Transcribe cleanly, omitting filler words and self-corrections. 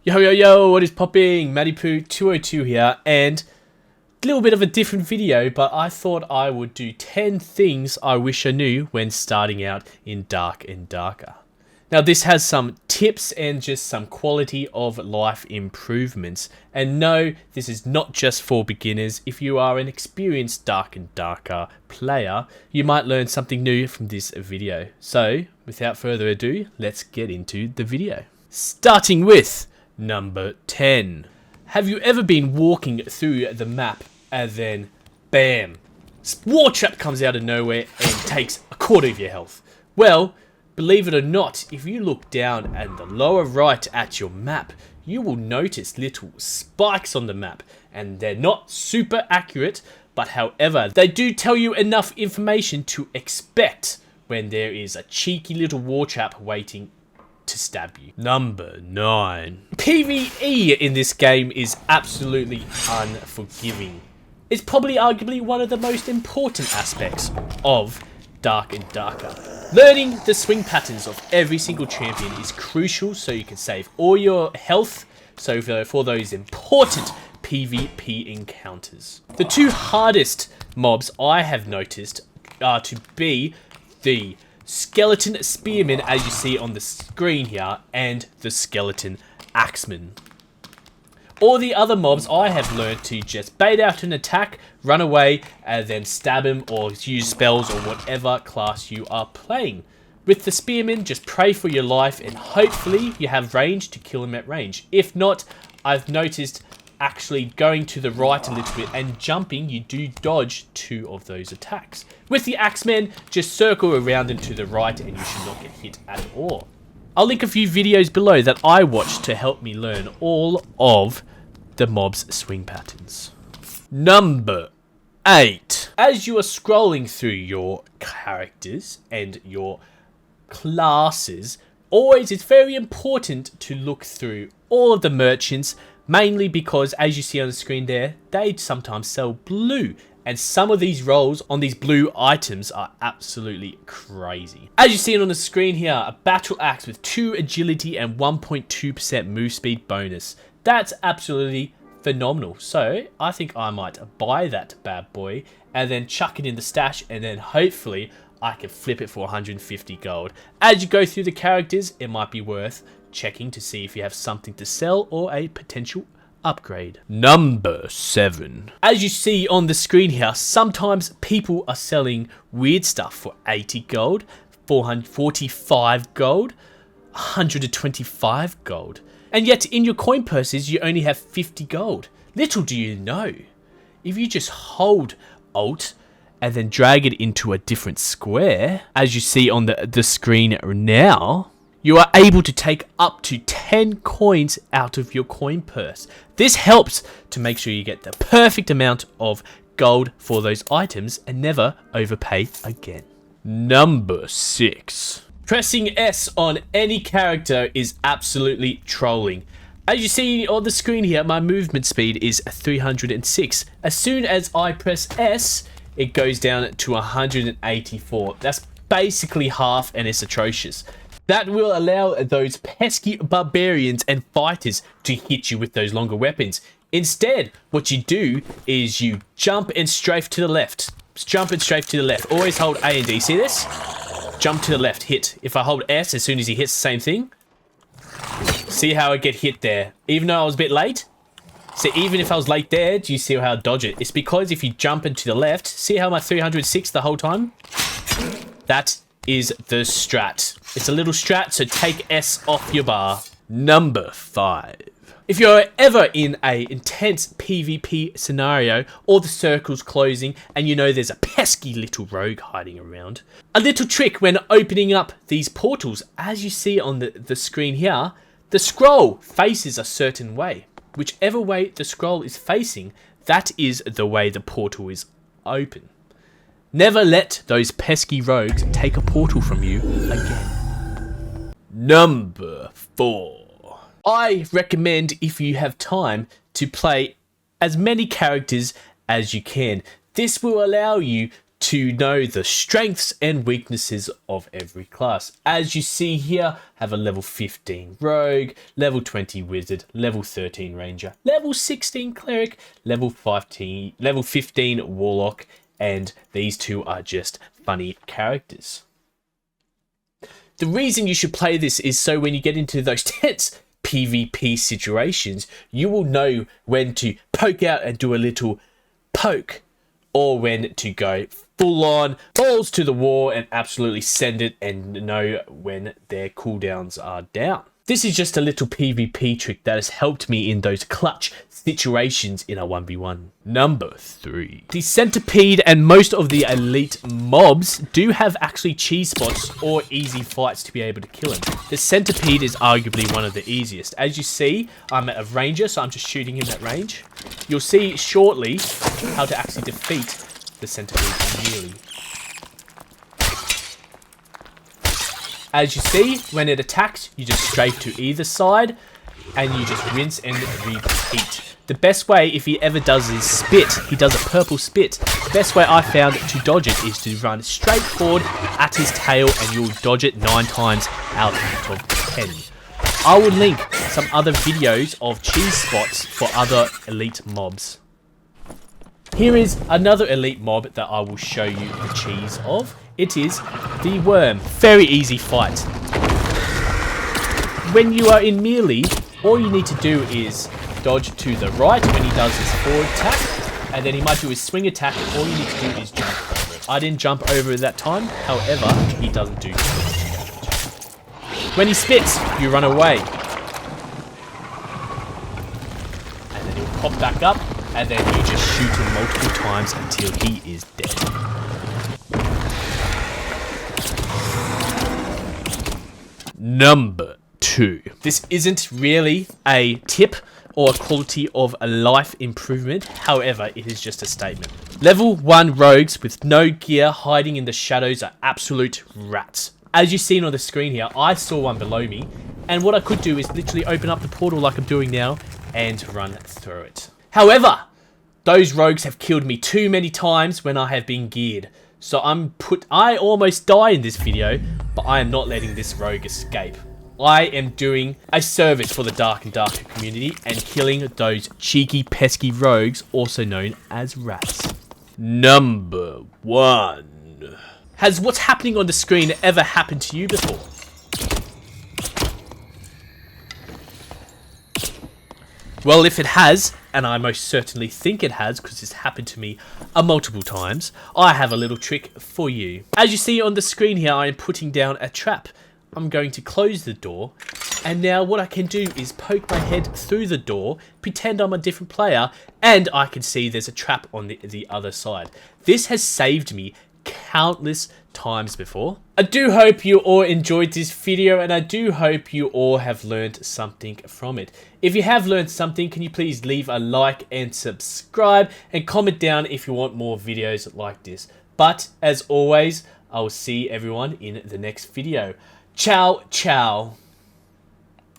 Yo, yo, yo, what is popping? MattyPoo202 here, and a little bit of a different video, but I thought I would do 10 things I wish I knew when starting out in Dark and Darker. Now, this has some tips and just some quality of life improvements. And no, this is not just for beginners. If you are an experienced Dark and Darker player, you might learn something new from this video. So, without further ado, let's get into the video. Starting with number 10. Have you ever been walking through the map and then, bam, war trap comes out of nowhere and takes a quarter of your health? Well, believe it or not, if you look down at the lower right at your map, you will notice little spikes on the map, and they're not super accurate, but however, they do tell you enough information to expect when there is a cheeky little war trap waiting to stab you. Number 9. PvE in this game is absolutely unforgiving. It's probably arguably one of the most important aspects of Dark and Darker. Learning the swing patterns of every single champion is crucial so you can save all your health for those important PvP encounters. The two hardest mobs I have noticed are to be the Skeleton Spearman, as you see on the screen here, and the Skeleton Axeman. All the other mobs I have learned to just bait out an attack, run away, and then stab him or use spells or whatever class you are playing. With the Spearman, just pray for your life and hopefully you have range to kill him at range. If not, I've noticed actually going to the right a little bit and jumping, you do dodge 2 of those attacks. With the Axemen, just circle around and to the right and you should not get hit at all. I'll link a few videos below that I watched to help me learn all of the mob's swing patterns. Number 8. As you are scrolling through your characters and your classes, always it's very important to look through all of the merchants, mainly because, as you see on the screen there, they sometimes sell blue. And some of these rolls on these blue items are absolutely crazy. As you see on the screen here, a battle axe with 2 agility and 1.2% move speed bonus. That's absolutely phenomenal. So I think I might buy that bad boy and then chuck it in the stash, and then hopefully I can flip it for 150 gold. As you go through the characters, it might be worth checking to see if you have something to sell or a potential upgrade. Number 7. As you see on the screen here, sometimes people are selling weird stuff for 80 gold, 445 gold, 125 gold. And yet in your coin purses, you only have 50 gold. Little do you know, if you just hold Alt and then drag it into a different square, as you see on the screen now, you are able to take up to 10 coins out of your coin purse. This helps to make sure you get the perfect amount of gold for those items and never overpay again. Number 6. Pressing S on any character is absolutely trolling. As you see on the screen here, my movement speed is 306. As soon as I press S, it goes down to 184. That's basically half, and it's atrocious. That will allow those pesky barbarians and fighters to hit you with those longer weapons. Instead, what you do is you jump and strafe to the left. Jump and strafe to the left. Always hold A and D. See this? Jump to the left, hit. If I hold S, as soon as he hits the same thing. See how I get hit there? Even though I was a bit late? See, even if I was late there, do you see how I dodge it? It's because if you jump into the left, see how I'm at 306 the whole time? That is the strat. It's a little strat, so take S off your bar. Number 5. If you're ever in a intense PvP scenario, or the circle's closing, and you know there's a pesky little rogue hiding around, a little trick when opening up these portals, as you see on the screen here, the scroll faces a certain way. Whichever way the scroll is facing, that is the way the portal is open. Never let those pesky rogues take a portal from you again. Number 4. I recommend, if you have time, to play as many characters as you can. This will allow you to know the strengths and weaknesses of every class. As you see here, have a level 15 rogue, level 20 wizard, level 13 ranger, level 16 cleric, level 15 warlock, and these two are just funny characters. The reason you should play this is so when you get into those tense PvP situations, you will know when to poke out and do a little poke, or when to go full on balls to the wall and absolutely send it, and know when their cooldowns are down. This is just a little PvP trick that has helped me in those clutch situations in a 1v1. Number 3. The centipede and most of the elite mobs do have actually cheese spots or easy fights to be able to kill him. The centipede is arguably one of the easiest. As you see, I'm at a ranger, so I'm just shooting him at range. You'll see shortly how to actually defeat the centipede in melee. As you see, when it attacks, you just strafe to either side, and you just rinse and repeat. The best way, if he ever does his spit, he does a purple spit. The best way I found to dodge it is to run straight forward at his tail, and you'll dodge it 9 times out of 10. I will link some other videos of cheese spots for other elite mobs. Here is another elite mob that I will show you the cheese of. It is the worm. Very easy fight. When you are in melee, all you need to do is dodge to the right when he does his forward attack, and then he might do his swing attack, and all you need to do is jump over it. I didn't jump over it that time, however, he doesn't do damage. When he spits, you run away. And then he'll pop back up, and then you just shoot him multiple times until he is dead. Number 2. This isn't really a tip or a quality of a life improvement, however, it is just a statement. Level 1 rogues with no gear hiding in the shadows are absolute rats. As you've seen on the screen here, I saw one below me, and what I could do is literally open up the portal like I'm doing now and run through it. However, those rogues have killed me too many times when I have been geared. So I almost die in this video, but I am not letting this rogue escape. I am doing a service for the Dark and Darker community and killing those cheeky, pesky rogues, also known as rats. Number 1. Has what's happening on the screen ever happened to you before? Well, if it has, and I most certainly think it has because it's happened to me multiple times, I have a little trick for you. As you see on the screen here, I am putting down a trap. I'm going to close the door, and now what I can do is poke my head through the door, pretend I'm a different player, and I can see there's a trap on the other side. This has saved me countless times before. I do hope you all enjoyed this video, and I do hope you all have learned something from it. If you have learned something, can you please leave a like and subscribe, and comment down if you want more videos like this. But as always, I will see everyone in the next video. Ciao, ciao.